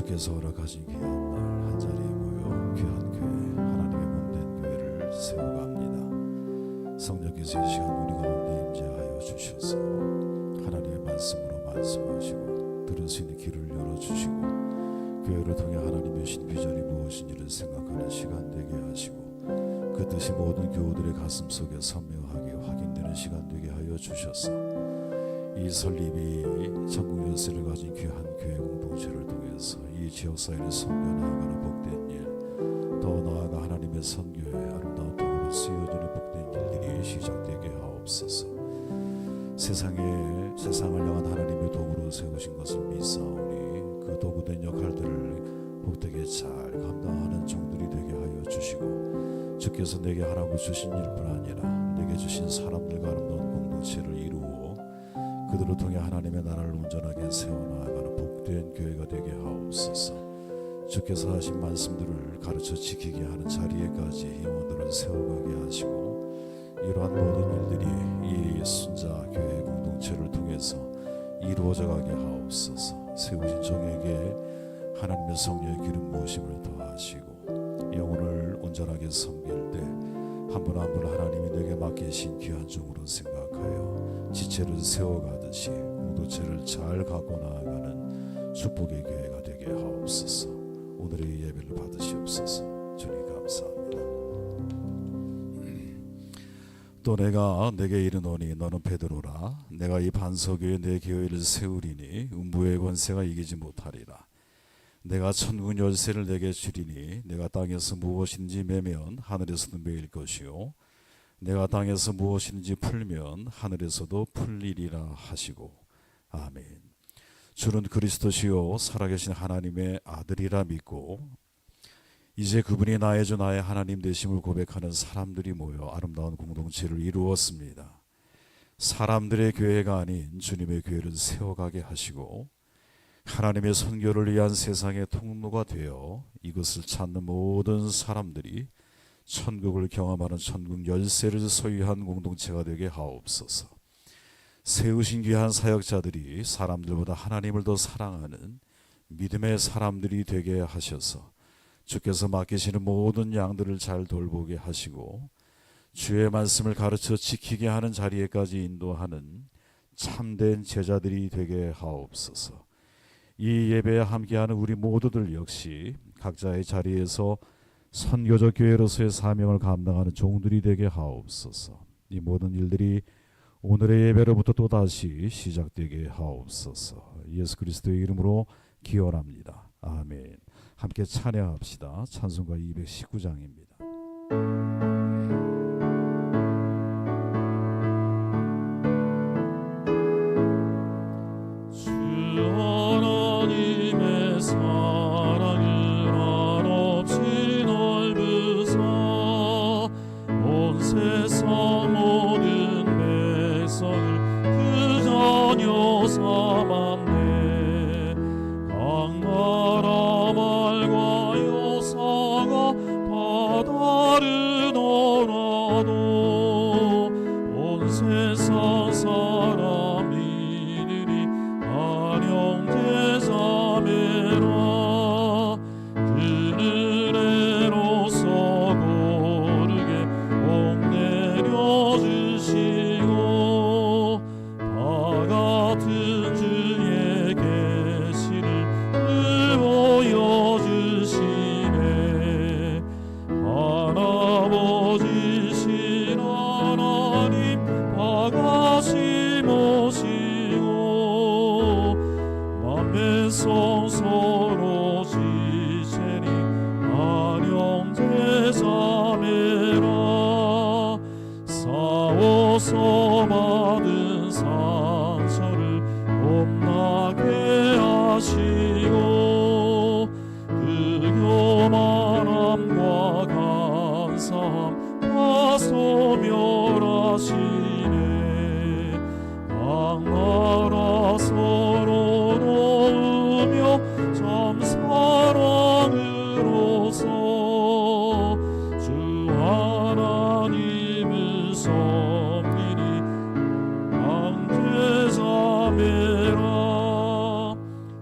주께서 허락하신 귀한 날 한자리에 모여 귀한 교회, 하나님의 몸된 교회를 세워갑니다. 성령께서 이 시간 우리 가운데 임재하여 주셔서 하나님의 말씀으로 말씀하시고 들을 수 있는 길을 열어주시고 교회를 통해 하나님의 신 비전이 무엇인지를 생각하는 시간 되게 하시고 그 뜻이 모든 교우들의 가슴 속에 선명하게 확인되는 시간 되게 하여 주셔서 이 설립이 전국 열쇠를 가진 귀한 교회 공동체를 통해서 이 지역사회를 섬겨나가는 복된 일, 더 나아가 하나님의 선교에 아름다운 도구로 쓰여지는 복된 일들이 시작되게 하옵소서. 세상을 향한 하나님의 도구로 세우신 것을 믿사오니 그 도구된 역할들을 복되게 잘 감당하는 종들이 되게 하여 주시고 주께서 내게 하라고 주신 일뿐 아니라 내게 주신 사람들과 아름다운 공동체를 이루어 그들을 통해 하나님의 나라를 온전하게 세워나가는 복된 교회가 되게 하옵소서. 주께서 하신 말씀들을 가르쳐 지키게 하는 자리에까지 영혼들을 세워가게 하시고 이러한 모든 일들이 이 순자 교회 공동체를 통해서 이루어져 가게 하옵소서. 세우신 종에게 하나님의 성령의 기름 부으심을 더하시고 영혼을 온전하게 섬길 때 한 분 한 분 하나님이 내게 맡기신 귀한 종으로 생각하여 지체를 세워가듯이 공동체를 잘 갖고 나아가는 축복의 교회가 되게 하옵소서. 오늘의 예배를 받으시옵소서. 주님 감사합니다. 또 내가 내게 이르노니 너는 베드로라. 내가 이 반석 위에 내 교회를 세우리니 음부의 권세가 이기지 못하리라. 내가 천군 열쇠를 내게 주리니 내가 땅에서 무엇인지 매면 하늘에서도 매일 것이요 내가 땅에서 무엇인지 풀면 하늘에서도 풀리리라 하시고 아멘. 주는 그리스도시요 살아계신 하나님의 아들이라 믿고 이제 그분이 나의 주 나의 하나님 되심을 고백하는 사람들이 모여 아름다운 공동체를 이루었습니다. 사람들의 교회가 아닌 주님의 교회를 세워가게 하시고 하나님의 선교를 위한 세상의 통로가 되어 이것을 찾는 모든 사람들이 천국을 경험하는 천국 열쇠를 소유한 공동체가 되게 하옵소서. 세우신 귀한 사역자들이 사람들보다 하나님을 더 사랑하는 믿음의 사람들이 되게 하셔서 주께서 맡기시는 모든 양들을 잘 돌보게 하시고 주의 말씀을 가르쳐 지키게 하는 자리에까지 인도하는 참된 제자들이 되게 하옵소서. 이 예배에 함께하는 우리 모두들 역시 각자의 자리에서 선교적 교회로서의 사명을 감당하는 종들이 되게 하옵소서. 이 모든 일들이 오늘의 예배로부터 또다시 시작되게 하옵소서. 예수 그리스도의 이름으로 기원합니다. 아멘. 함께 찬양합시다. 찬송가 219장입니다.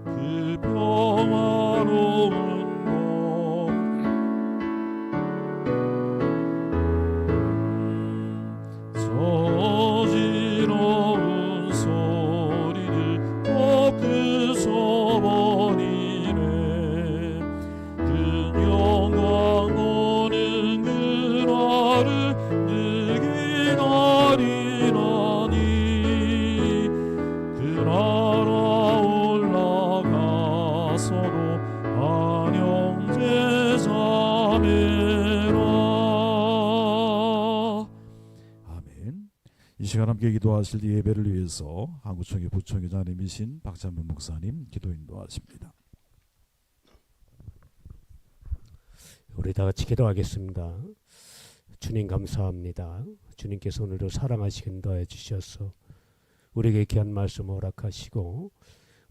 그 평화로 이 시간 함께 기도하실 예배를 위해서 한국총회 부총회장님이신 박찬문 목사님 기도 인도하십니다. 우리 다 같이 기도하겠습니다. 주님 감사합니다. 주님께서 오늘도 사랑하시긴 더해 주셔서 우리에게 귀한 말씀 허락하시고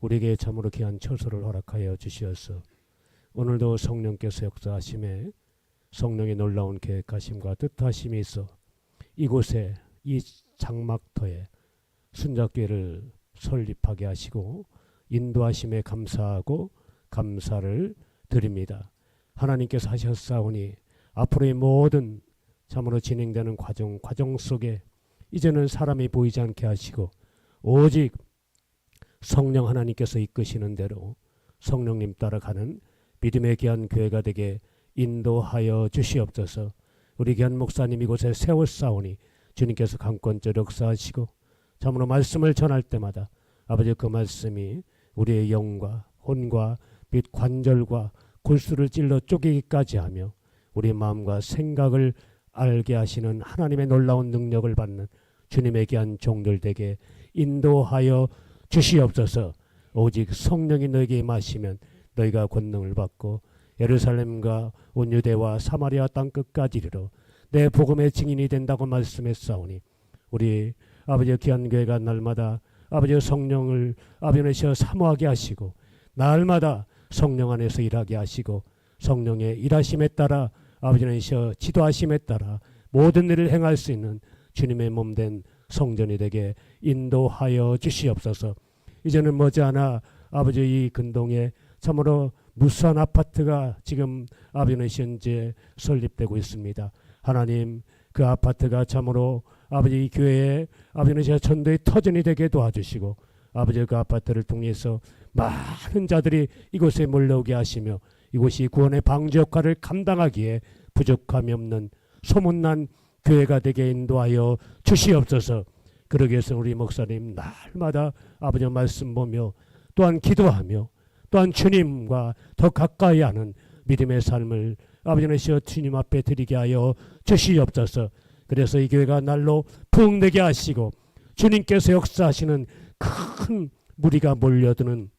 우리에게 참으로 귀한 처소를 허락하여 주셔서 오늘도 성령께서 역사하심에 성령의 놀라운 계획하심과 뜻하심이 있어 이곳에 이 장막터에 순자교회를 설립하게 하시고 인도하심에 감사하고 감사를 드립니다. 하나님께서 하셨사오니 앞으로의 모든 참으로 진행되는 과정 속에 이제는 사람이 보이지 않게 하시고 오직 성령 하나님께서 이끄시는 대로 성령님 따라가는 믿음의 귀한 교회가 되게 인도하여 주시옵소서. 우리 귀한 목사님 이곳에 세웠사오니 주님께서 강권적 역사하시고 참으로 말씀을 전할 때마다 아버지 그 말씀이 우리의 영과 혼과 및 관절과 골수를 찔러 쪼개기까지 하며 우리 마음과 생각을 알게 하시는 하나님의 놀라운 능력을 받는 주님의 귀한 종들 되게 인도하여 주시옵소서. 오직 성령이 너에게 임하시면 너희가 권능을 받고 예루살렘과 온 유대와 사마리아 땅 끝까지 이르러 내 복음의 증인이 된다고 말씀했사오니 우리 아버지의 귀한 교회가 날마다 아버지의 성령을 아버지 안에서 사모하게 하시고 날마다 성령 안에서 일하게 하시고 성령의 일하심에 따라 아버지 안에서 지도하심에 따라 모든 일을 행할 수 있는 주님의 몸된 성전이 되게 인도하여 주시옵소서. 이제는 머지않아 아버지 이 근동에 참으로 무수한 아파트가 지금 아버지 안에서 현재 설립되고 있습니다. 하나님 그 아파트가 참으로 아버지 이 교회에 아버지 안에서 전도의 터전이 되게 도와주시고 아버지 그 아파트를 통해서 많은 자들이 이곳에 몰려오게 하시며 이곳이 구원의 방주 역할을 감당하기에 부족함이 없는 소문난 교회가 되게 인도하여 주시옵소서. 그러기 위해서 우리 목사님 날마다 아버지 말씀 보며 또한 기도하며 또한 주님과 더 가까이 하는 믿음의 삶을 아버지 안에서 주님 앞에 드리게 하여 주시옵소서. 그래서 이 교회가 날로 부흥되게 하시고 주님께서 역사하시는 큰 무리가 몰려드는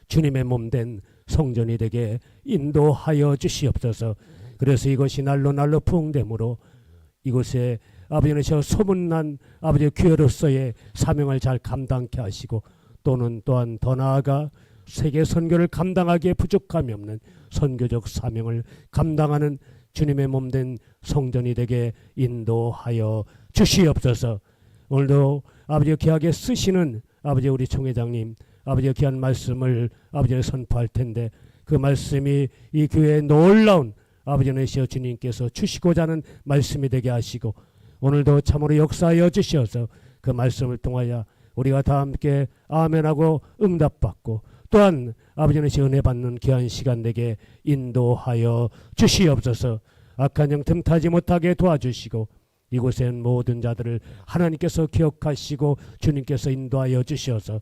주님의 몸된 성전이 되게 인도하여 주시옵소서. 그래서 이것이 날로 부흥됨으로 이곳에 아버지 안에서 소문난 아버지의 교회로서의 사명을 잘 감당케 하시고 또한 더 나아가 세계 선교를 감당하기에 부족함이 없는 선교적 사명을 감당하는 주님의 몸된 성전이 되게 인도하여 주시옵소서. 오늘도 아버지 귀하게 쓰시는 아버지 우리 총회장님 아버지 귀한 말씀을 아버지를 선포할 텐데 그 말씀이 이 교회의 놀라운 아버지 안에서 주님께서 주시고자 하는 말씀이 되게 하시고 오늘도 참으로 역사하여 주셔서 그 말씀을 통하여 우리가 다 함께 아멘하고 응답받고 또한 아버지 안에서 은혜 받는 귀한 시간 되게 인도하여 주시옵소서. 악한 영 틈타지 못하게 도와주시고 이곳엔 모든 자들을 하나님께서 기억하시고 주님께서 인도하여 주셔서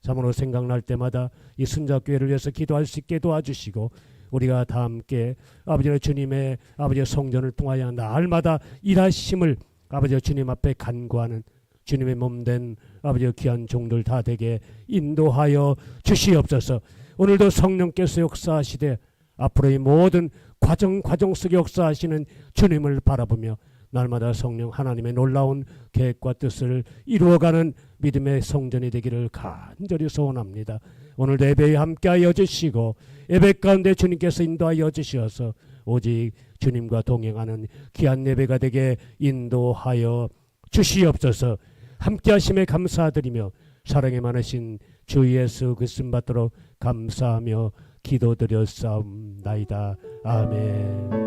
참으로 생각날 때마다 이 순자교회를 위해서 기도할 수 있게 도와주시고 우리가 다 함께 아버지 주님의 아버지 성전을 통하여 날마다 일하심을 아버지 주님 앞에 간구하는 주님의 몸된 아버지 귀한 종들 다 되게 인도하여 주시옵소서. 오늘도 성령께서 역사하시되 앞으로의 모든 과정 속에 역사하시는 주님을 바라보며 날마다 성령 하나님의 놀라운 계획과 뜻을 이루어가는 믿음의 성전이 되기를 간절히 소원합니다. 오늘도 예배에 함께하여 주시고 예배 가운데 주님께서 인도하여 주셔서 오직 주님과 동행하는 귀한 예배가 되게 인도하여 주시옵소서. 함께하심에 감사드리며 사랑에 많으신 주 예수 그리스도 받도록 감사하며 기도드렸사옵나이다. 아멘.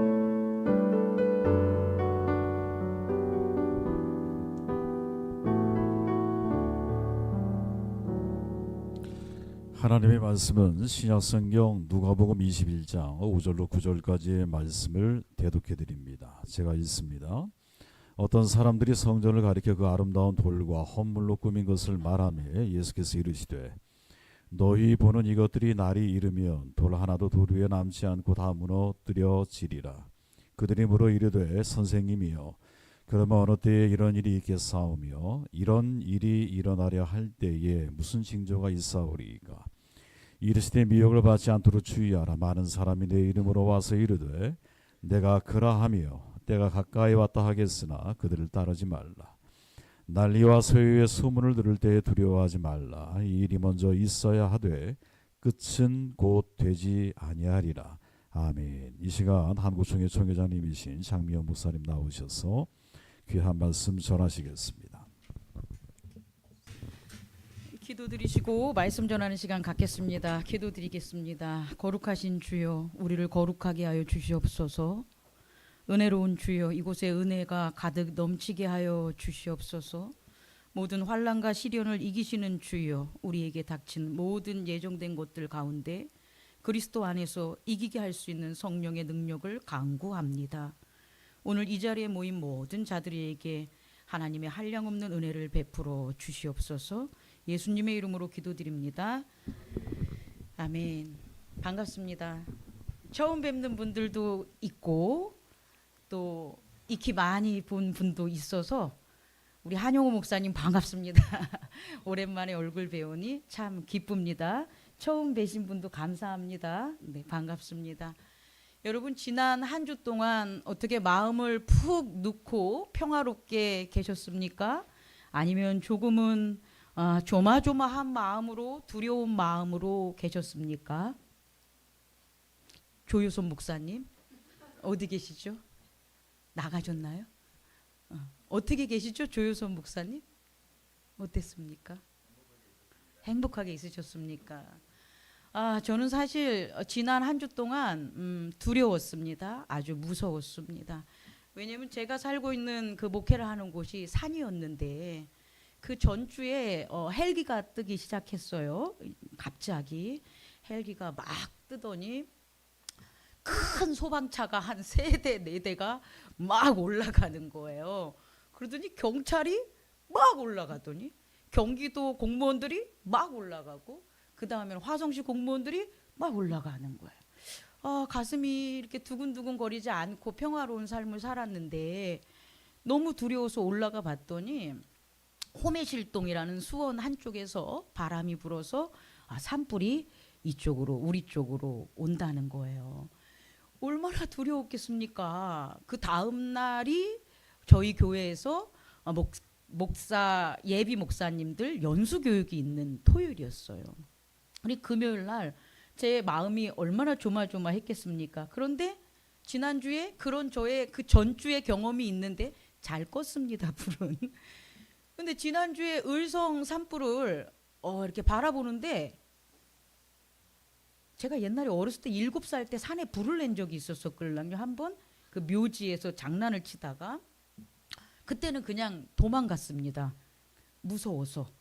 하나님의 말씀은 신약성경 누가복음 21장 5절로 9절까지의 말씀을 대독해 드립니다. 제가 읽습니다. 어떤 사람들이 성전을 가리켜 그 아름다운 돌과 헌물로 꾸민 것을 말하며 예수께서 이르시되 너희 보는 이것들이 날이 이르면 돌 하나도 돌 위에 남지 않고 다 무너뜨려지리라. 그들이 물어 이르되 선생님이여 그러면 어느 때에 이런 일이 있겠사오며 이런 일이 일어나려 할 때에 무슨 징조가 있사오리이까. 이르시되 미혹을 받지 않도록 주의하라. 많은 사람이 내 이름으로 와서 이르되 내가 그라하며 때가 가까이 왔다 하겠으나 그들을 따르지 말라. 난리와 소요의 소문을 들을 때에 두려워하지 말라. 이 일이 먼저 있어야 하되 끝은 곧 되지 아니하리라. 아멘. 이 시간 한국총회 총회장님이신 장미영 목사님 나오셔서 귀한 말씀 전하시겠습니다. 기도드리시고 말씀 전하는 시간 갖겠습니다. 기도드리겠습니다. 거룩하신 주여, 우리를 거룩하게 하여 주시옵소서. 은혜로운 주여, 이곳에 은혜가 가득 넘치게 하여 주시옵소서. 모든 환난과 시련을 이기시는 주여, 우리에게 닥친 모든 예정된 것들 가운데 그리스도 안에서 이기게 할 수 있는 성령의 능력을 간구합니다. 오늘 이 자리에 모인 모든 자들에게 하나님의 한량없는 은혜를 베풀어 주시옵소서. 예수님의 이름으로 기도드립니다. 아멘. 반갑습니다. 처음 뵙는 분들도 있고 또 익히 많이 본 분도 있어서 우리 한용호 목사님 반갑습니다. 오랜만에 얼굴 배우니 참 기쁩니다. 처음 뵈신 분도 감사합니다. 네, 반갑습니다. 여러분, 지난 한 주 동안 어떻게 마음을 푹 놓고 평화롭게 계셨습니까? 아니면 조금은 조마조마한 마음으로, 두려운 마음으로 계셨습니까? 조유선 목사님 어디 계시죠? 나가셨나요? 어떻게 계시죠? 조유선 목사님 어땠습니까? 행복하게 있으셨습니까? 저는 사실 지난 한 주 동안 두려웠습니다. 아주 무서웠습니다. 왜냐하면 제가 살고 있는 그 목회를 하는 곳이 산이었는데 그 전주에 헬기가 뜨기 시작했어요. 갑자기 헬기가 막 뜨더니 큰 소방차가 한 3대 4대가 막 올라가는 거예요. 그러더니 경찰이 막 올라가더니 경기도 공무원들이 막 올라가고 그 다음에는 화성시 공무원들이 막 올라가는 거예요. 가슴이 이렇게 두근두근 거리지 않고 평화로운 삶을 살았는데 너무 두려워서 올라가 봤더니 호매실동이라는 수원 한쪽에서 바람이 불어서 산불이 이쪽으로 우리 쪽으로 온다는 거예요. 얼마나 두려웠겠습니까? 그 다음 날이 저희 교회에서 목사 예비 목사님들 연수 교육이 있는 토요일이었어요. 우리 금요일 날 제 마음이 얼마나 조마조마했겠습니까? 그런데 지난주에 그런 저의 그 전주의 경험이 있는데 잘 껐습니다, 불은. 근데 지난주에 을성 산불을 이렇게 바라보는데 제가 옛날에 어렸을 때 7살 때 산에 불을 낸 적이 있었었거든요. 한번 그 묘지에서 장난을 치다가 그때는 그냥 도망갔습니다. 무서워서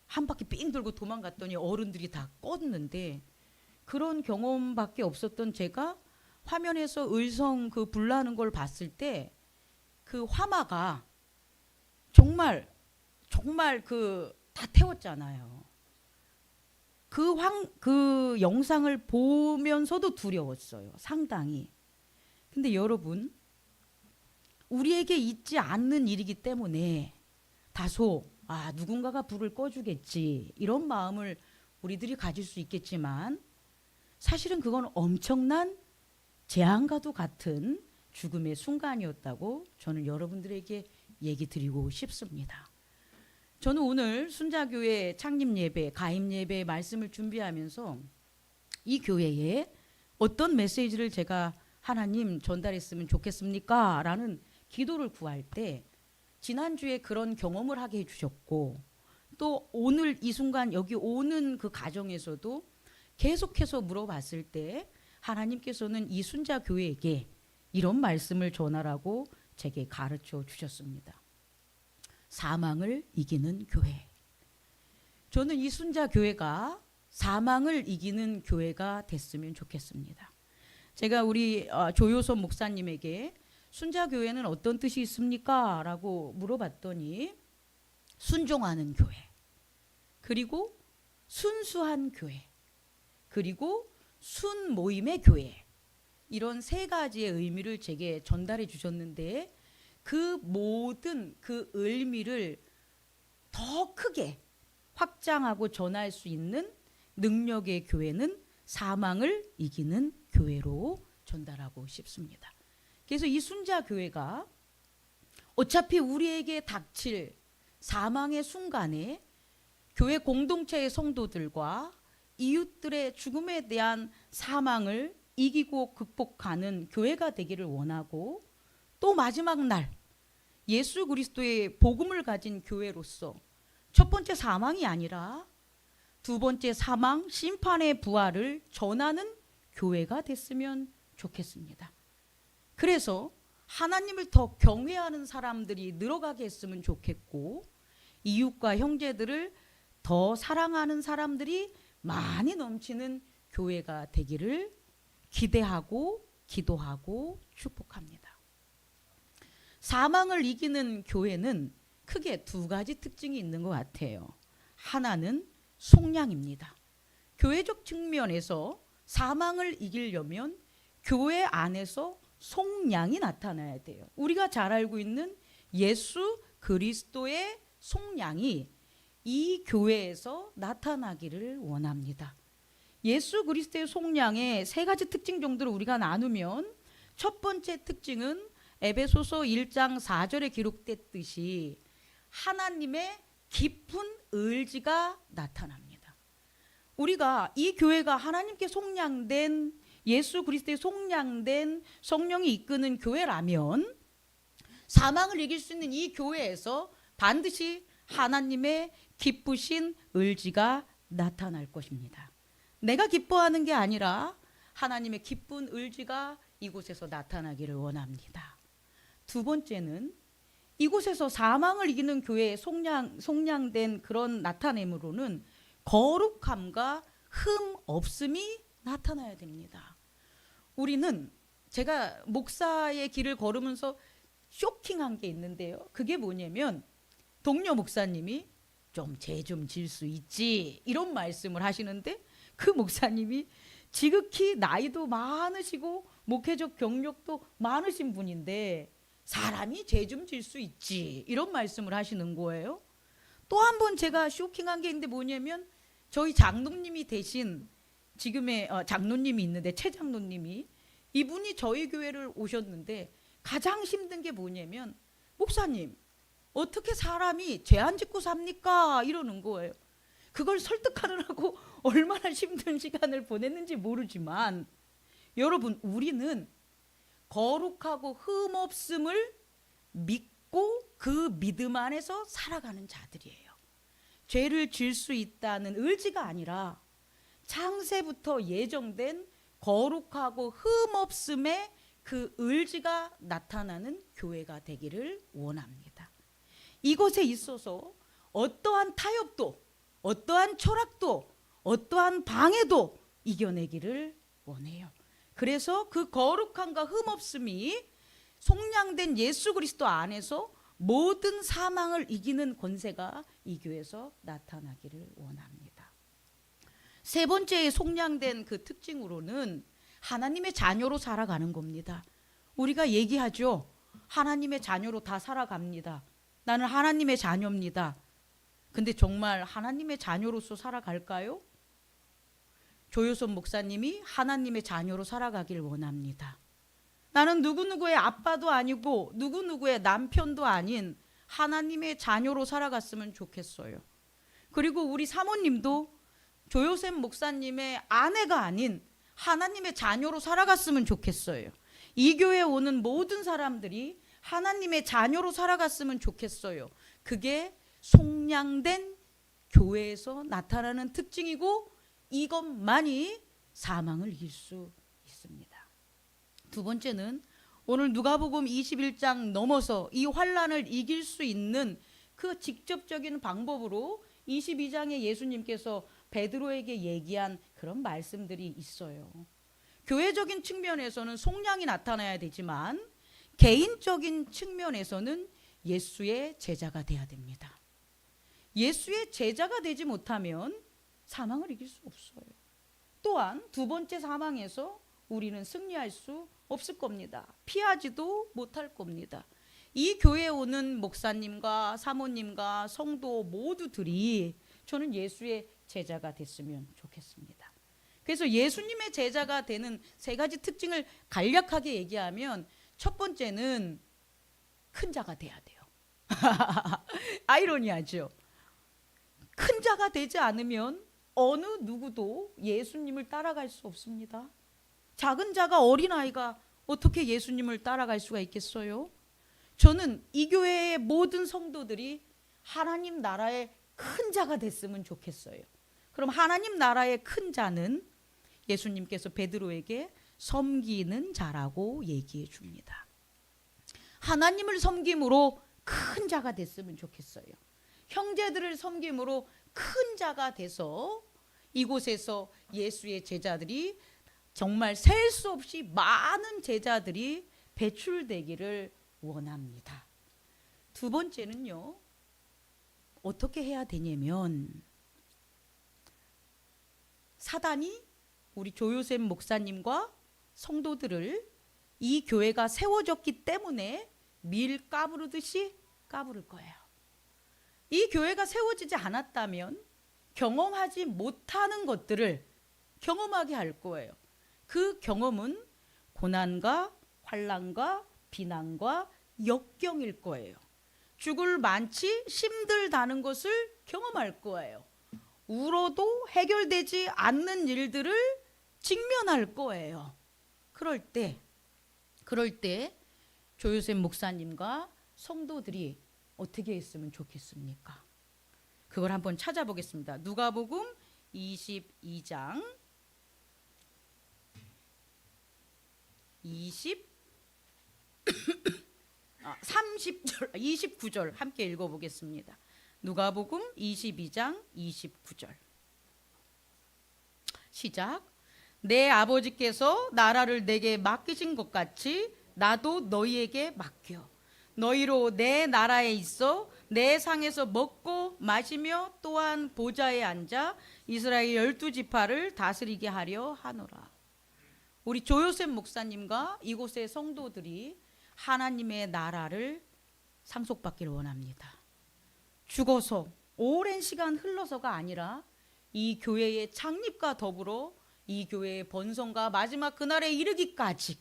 한 바퀴 삥 돌고 도망갔더니 어른들이 다 껐는데 그런 경험밖에 없었던 제가 화면에서 을성 그 불나는 걸 봤을 때 그 화마가 정말 그 다 태웠잖아요. 그 영상을 보면서도 두려웠어요. 상당히. 근데 여러분, 우리에게 있지 않는 일이기 때문에 다소 누군가가 불을 꺼주겠지 이런 마음을 우리들이 가질 수 있겠지만 사실은 그건 엄청난 재앙과도 같은 죽음의 순간이었다고 저는 여러분들에게 얘기 드리고 싶습니다. 저는 오늘 순자교회 창립예배, 가임예배 말씀을 준비하면서 이 교회에 어떤 메시지를 제가 하나님 전달했으면 좋겠습니까? 라는 기도를 구할 때 지난주에 그런 경험을 하게 해주셨고 또 오늘 이 순간 여기 오는 그 가정에서도 계속해서 물어봤을 때 하나님께서는 이 순자교회에게 이런 말씀을 전하라고 제게 가르쳐 주셨습니다. 사망을 이기는 교회. 저는 이 순자교회가 사망을 이기는 교회가 됐으면 좋겠습니다. 제가 우리 조효선 목사님에게 순자교회는 어떤 뜻이 있습니까? 라고 물어봤더니 순종하는 교회, 그리고 순수한 교회, 그리고 순모임의 교회, 이런 3가지의 의미를 제게 전달해 주셨는데 그 모든 그 의미를 더 크게 확장하고 전할 수 있는 능력의 교회는 사망을 이기는 교회로 전달하고 싶습니다. 그래서 이 순자 교회가 어차피 우리에게 닥칠 사망의 순간에 교회 공동체의 성도들과 이웃들의 죽음에 대한 사망을 이기고 극복하는 교회가 되기를 원하고, 또 마지막 날 예수 그리스도의 복음을 가진 교회로서 첫 번째 사망이 아니라 두 번째 사망 심판의 부활을 전하는 교회가 됐으면 좋겠습니다. 그래서 하나님을 더 경외하는 사람들이 늘어가게 했으면 좋겠고, 이웃과 형제들을 더 사랑하는 사람들이 많이 넘치는 교회가 되기를 기대하고 기도하고 축복합니다. 사망을 이기는 교회는 크게 두 가지 특징이 있는 것 같아요. 하나는 속량입니다. 교회적 측면에서 사망을 이기려면 교회 안에서 속량이 나타나야 돼요. 우리가 잘 알고 있는 예수 그리스도의 속량이 이 교회에서 나타나기를 원합니다. 예수 그리스도의 속량의 세 가지 특징 정도를 우리가 나누면, 첫 번째 특징은 에베소서 1장 4절에 기록됐듯이 하나님의 깊은 의지가 나타납니다. 우리가 이 교회가 하나님께 속량된, 예수 그리스도의 속량된 성령이 이끄는 교회라면 사망을 이길 수 있는 이 교회에서 반드시 하나님의 기쁘신 의지가 나타날 것입니다. 내가 기뻐하는 게 아니라 하나님의 기쁜 의지가 이곳에서 나타나기를 원합니다. 두 번째는 이곳에서 사망을 이기는 교회의 속량된 그런 나타냄으로는 거룩함과 흠 없음이 나타나야 됩니다. 우리는, 제가 목사의 길을 걸으면서 쇼킹한 게 있는데요. 그게 뭐냐면 동료 목사님이 좀 죄 좀 질 수 있지 이런 말씀을 하시는데, 그 목사님이 지극히 나이도 많으시고 목회적 경력도 많으신 분인데 사람이 죄 좀 질 수 있지 이런 말씀을 하시는 거예요. 또 한 번 제가 쇼킹한 게 있는데 뭐냐면, 저희 장로님이 되신 지금의 장로님이 있는데, 최 장로님이, 이분이 저희 교회를 오셨는데 가장 힘든 게 뭐냐면, 목사님 어떻게 사람이 죄 안 짓고 삽니까? 이러는 거예요. 그걸 설득하느라고 얼마나 힘든 시간을 보냈는지 모르지만, 여러분, 우리는 거룩하고 흠 없음을 믿고 그 믿음 안에서 살아가는 자들이에요. 죄를 질 수 있다는 의지가 아니라 창세부터 예정된 거룩하고 흠 없음의 그 의지가 나타나는 교회가 되기를 원합니다. 이곳에 있어서 어떠한 타협도, 어떠한 철학도, 어떠한 방해도 이겨내기를 원해요. 그래서 그 거룩함과 흠없음이 속량된 예수 그리스도 안에서 모든 사망을 이기는 권세가 이 교회에서 나타나기를 원합니다. 세 번째 속량된 그 특징으로는 하나님의 자녀로 살아가는 겁니다. 우리가 얘기하죠. 하나님의 자녀로 다 살아갑니다. 나는 하나님의 자녀입니다. 근데 정말 하나님의 자녀로서 살아갈까요? 조효선 목사님이 하나님의 자녀로 살아가길 원합니다. 나는 누구누구의 아빠도 아니고 누구누구의 남편도 아닌 하나님의 자녀로 살아갔으면 좋겠어요. 그리고 우리 사모님도 조효선 목사님의 아내가 아닌 하나님의 자녀로 살아갔으면 좋겠어요. 이 교회에 오는 모든 사람들이 하나님의 자녀로 살아갔으면 좋겠어요. 그게 속량된 교회에서 나타나는 특징이고, 이것만이 사망을 이길 수 있습니다. 두 번째는 오늘 누가복음 21장 넘어서 이 환난을 이길 수 있는 그 직접적인 방법으로 22장에 예수님께서 베드로에게 얘기한 그런 말씀들이 있어요. 교회적인 측면에서는 속량이 나타나야 되지만 개인적인 측면에서는 예수의 제자가 돼야 됩니다. 예수의 제자가 되지 못하면 사망을 이길 수 없어요. 또한 두 번째 사망에서 우리는 승리할 수 없을 겁니다. 피하지도 못할 겁니다. 이 교회에 오는 목사님과 사모님과 성도 모두들이 저는 예수의 제자가 됐으면 좋겠습니다. 그래서 예수님의 제자가 되는 세 가지 특징을 간략하게 얘기하면, 첫 번째는 큰 자가 돼야 돼요. 아이러니하죠. 큰 자가 되지 않으면 어느 누구도 예수님을 따라갈 수 없습니다. 작은 자가, 어린아이가 어떻게 예수님을 따라갈 수가 있겠어요? 저는 이 교회의 모든 성도들이 하나님 나라의 큰 자가 됐으면 좋겠어요. 그럼 하나님 나라의 큰 자는 예수님께서 베드로에게 섬기는 자라고 얘기해 줍니다. 하나님을 섬김으로 큰 자가 됐으면 좋겠어요. 형제들을 섬김으로 큰 자가 돼서 이곳에서 예수의 제자들이, 정말 셀 수 없이 많은 제자들이 배출되기를 원합니다. 두 번째는요, 어떻게 해야 되냐면, 사단이 우리 조요셉 목사님과 성도들을 이 교회가 세워졌기 때문에 밀 까부르듯이 까부를 거예요. 이 교회가 세워지지 않았다면 경험하지 못하는 것들을 경험하게 할 거예요. 그 경험은 고난과 환난과 비난과 역경일 거예요. 죽을 많지 힘들다는 것을 경험할 거예요. 울어도 해결되지 않는 일들을 직면할 거예요. 그럴 때 조요셉 목사님과 성도들이 어떻게 했으면 좋겠습니까? 그걸 한번 찾아보겠습니다. 누가복음 22장 30절 29절 함께 읽어보겠습니다. 누가복음 22장 29절 시작. 내 아버지께서 나라를 내게 맡기신 것 같이 나도 너희에게 맡겨 너희로 내 나라에 있어 내 상에서 먹고 마시며 또한 보좌에 앉아 이스라엘 12지파를 다스리게 하려 하노라. 우리 조요셉 목사님과 이곳의 성도들이 하나님의 나라를 상속받기를 원합니다. 죽어서 오랜 시간 흘러서가 아니라 이 교회의 창립과 더불어 이 교회의 번성과 마지막 그날에 이르기까지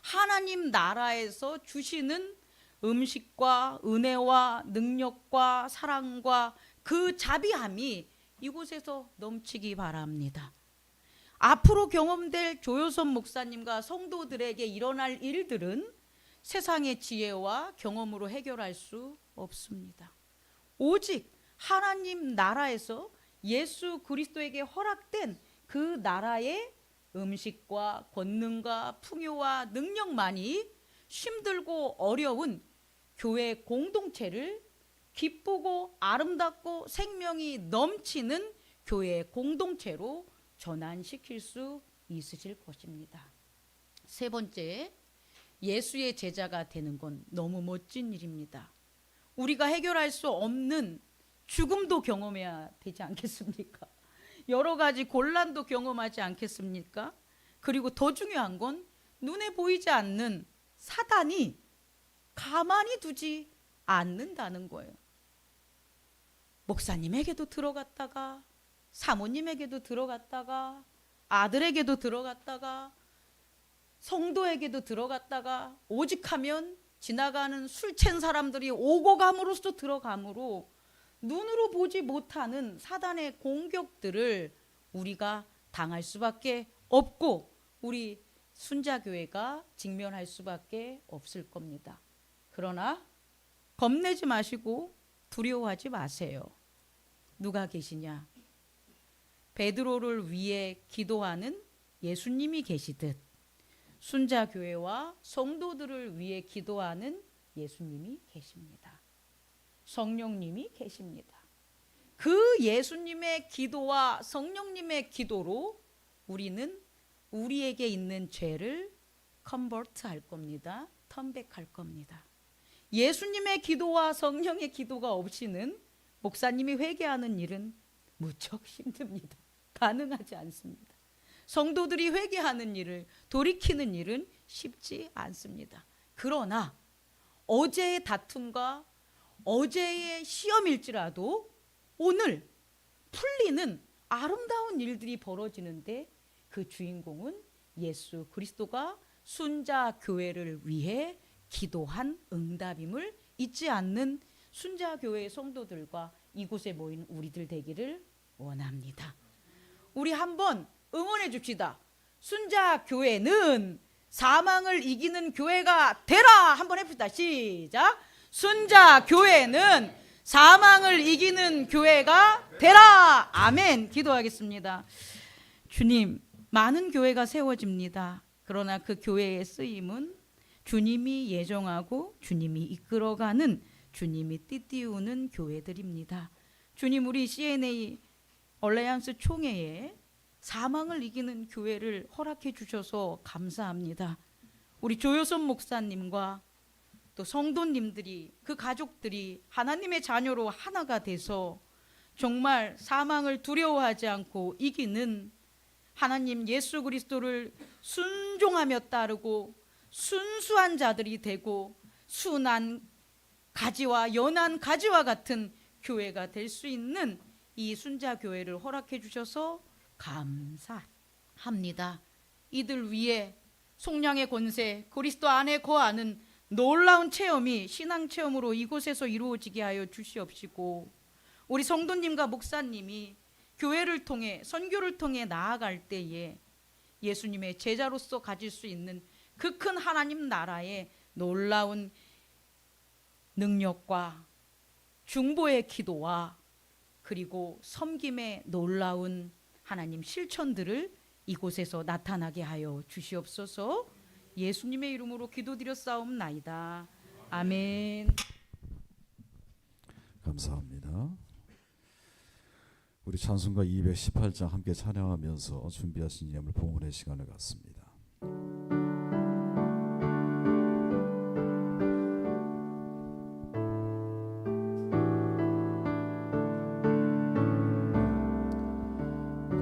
하나님 나라에서 주시는 음식과 은혜와 능력과 사랑과 그 자비함이 이곳에서 넘치기 바랍니다. 앞으로 경험될 조요셉 목사님과 성도들에게 일어날 일들은 세상의 지혜와 경험으로 해결할 수 없습니다. 오직 하나님 나라에서 예수 그리스도에게 허락된 그 나라의 음식과 권능과 풍요와 능력만이 힘들고 어려운 교회 공동체를 기쁘고 아름답고 생명이 넘치는 교회 공동체로 전환시킬 수 있으실 것입니다. 세 번째, 예수의 제자가 되는 건 너무 멋진 일입니다. 우리가 해결할 수 없는 죽음도 경험해야 되지 않겠습니까? 여러 가지 곤란도 경험하지 않겠습니까? 그리고 더 중요한 건 눈에 보이지 않는 사단이 가만히 두지 않는다는 거예요. 목사님에게도 들어갔다가 사모님에게도 들어갔다가 아들에게도 들어갔다가 성도에게도 들어갔다가 오직하면 지나가는 술 취한 사람들이 오고 감으로써 들어가므로 눈으로 보지 못하는 사단의 공격들을 우리가 당할 수밖에 없고 우리 순자교회가 직면할 수밖에 없을 겁니다. 그러나 겁내지 마시고 두려워하지 마세요. 누가 계시냐? 베드로를 위해 기도하는 예수님이 계시듯 순자교회와 성도들을 위해 기도하는 예수님이 계십니다. 성령님이 계십니다. 그 예수님의 기도와 성령님의 기도로 우리는 우리에게 있는 죄를 컨버트할 겁니다. 턴백할 겁니다. 예수님의 기도와 성령의 기도가 없이는 목사님이 회개하는 일은 무척 힘듭니다. 가능하지 않습니다. 성도들이 회개하는 일을 돌이키는 일은 쉽지 않습니다. 그러나 어제의 다툼과 어제의 시험일지라도 오늘 풀리는 아름다운 일들이 벌어지는데 그 주인공은 예수 그리스도가 순자 교회를 위해 기도한 응답임을 잊지 않는 순자 교회의 성도들과 이곳에 모인 우리들 되기를 원합니다. 우리 한번 응원해 줍시다. 순자 교회는 사망을 이기는 교회가 되라. 한번 해봅시다. 시작. 순자 교회는 사망을 이기는 교회가 되라. 아멘. 기도하겠습니다. 주님, 많은 교회가 세워집니다. 그러나 그 교회의 쓰임은 주님이 예정하고 주님이 이끌어가는, 주님이 띠띠우는 교회들입니다. 주님, 우리 CNA 얼레안스 총회에 사망을 이기는 교회를 허락해 주셔서 감사합니다. 우리 조효선 목사님과 또 성도님들이, 그 가족들이 하나님의 자녀로 하나가 돼서 정말 사망을 두려워하지 않고 이기는 하나님 예수 그리스도를 순종하며 따르고 순수한 자들이 되고 순한 가지와 연한 가지와 같은 교회가 될 수 있는 이 순자 교회를 허락해 주셔서 감사합니다. 이들 위에 속량의 권세, 그리스도 안에 거하는 놀라운 체험이 신앙 체험으로 이곳에서 이루어지게 하여 주시옵시고, 우리 성도님과 목사님이 교회를 통해 선교를 통해 나아갈 때에 예수님의 제자로서 가질 수 있는 그 큰 하나님 나라의 놀라운 능력과 중보의 기도와 그리고 섬김의 놀라운 하나님 실천들을 이곳에서 나타나게 하여 주시옵소서. 예수님의 이름으로 기도드렸사옵나이다. 아멘. 감사합니다. 우리 찬송가 218장 함께 찬양하면서 준비하신 예물 봉헌의 시간을 갖습니다.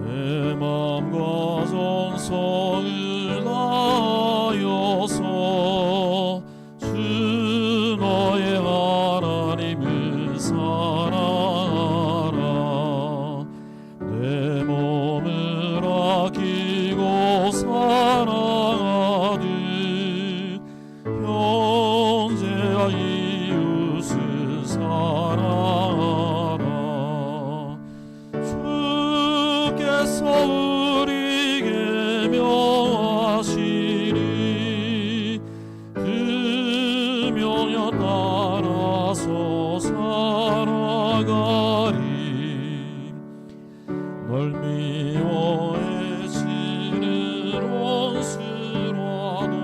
내 마음과 정성을 다하여서 주 너의 하나님을 사랑하라. 내 몸을 아끼고 사랑하듯 형제와 이웃을 사랑하라. 주께서 우리에게 명하시니 그 명령 따라서 살아가리. 널 미워해지는 원수라도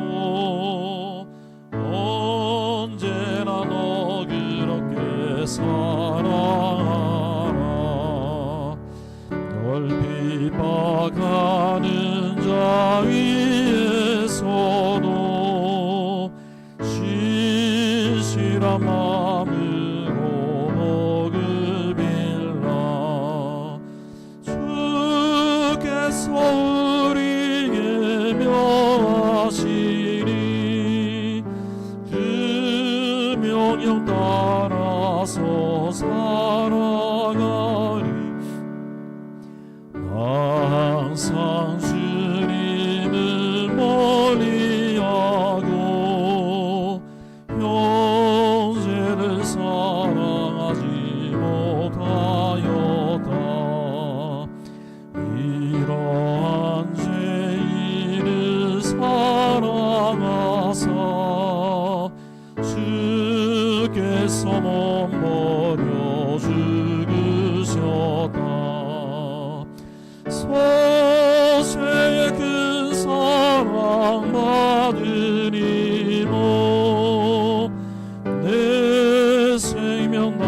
언제나 너 그렇게 사랑하라. 널 핍박하는 자 위에서도 신실한 마음으로 복을 빌라. 주께서 우리에게 명하시니 그 명령 따라서 살아가리. 항상 주님을 멀리하고 형제를 사랑하지 못하였다. 이러한 죄인을 사랑하사 주께서 몸 버려 죽으셨다. 소세의 큰 사랑 받으리모 내 생명 다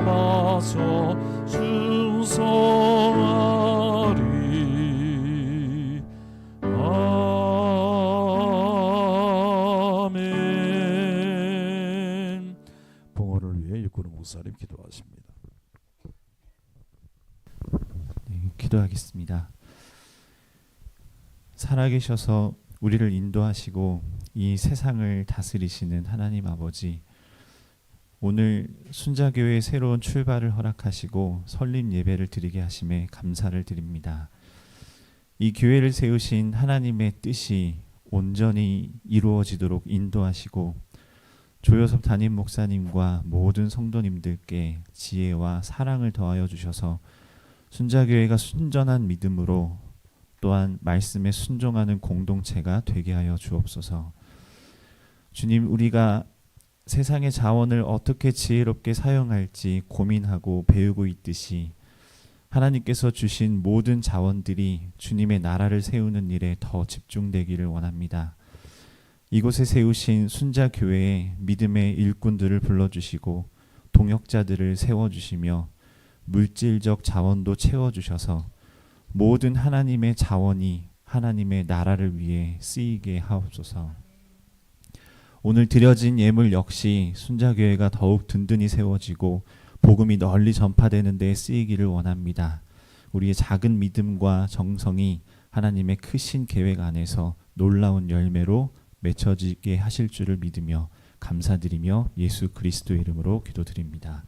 바쳐 충성하리. 아멘. 봉헌을 위해 육군의 목사님 기도하십니다. 기도하겠습니다. 살아계셔서 우리를 인도하시고 이 세상을 다스리시는 하나님 아버지, 오늘 순자교회의 새로운 출발을 허락하시고 설립 예배를 드리게 하심에 감사를 드립니다. 이 교회를 세우신 하나님의 뜻이 온전히 이루어지도록 인도하시고 조효섭 담임 목사님과 모든 성도님들께 지혜와 사랑을 더하여 주셔서 순자교회가 순전한 믿음으로 또한 말씀에 순종하는 공동체가 되게 하여 주옵소서. 주님, 우리가 세상의 자원을 어떻게 지혜롭게 사용할지 고민하고 배우고 있듯이 하나님께서 주신 모든 자원들이 주님의 나라를 세우는 일에 더 집중되기를 원합니다. 이곳에 세우신 순자교회에 믿음의 일꾼들을 불러주시고 동역자들을 세워주시며 물질적 자원도 채워주셔서 모든 하나님의 자원이 하나님의 나라를 위해 쓰이게 하옵소서. 오늘 드려진 예물 역시 순자교회가 더욱 든든히 세워지고 복음이 널리 전파되는 데 쓰이기를 원합니다. 우리의 작은 믿음과 정성이 하나님의 크신 계획 안에서 놀라운 열매로 맺혀지게 하실 줄을 믿으며 감사드리며 예수 그리스도의 이름으로 기도드립니다.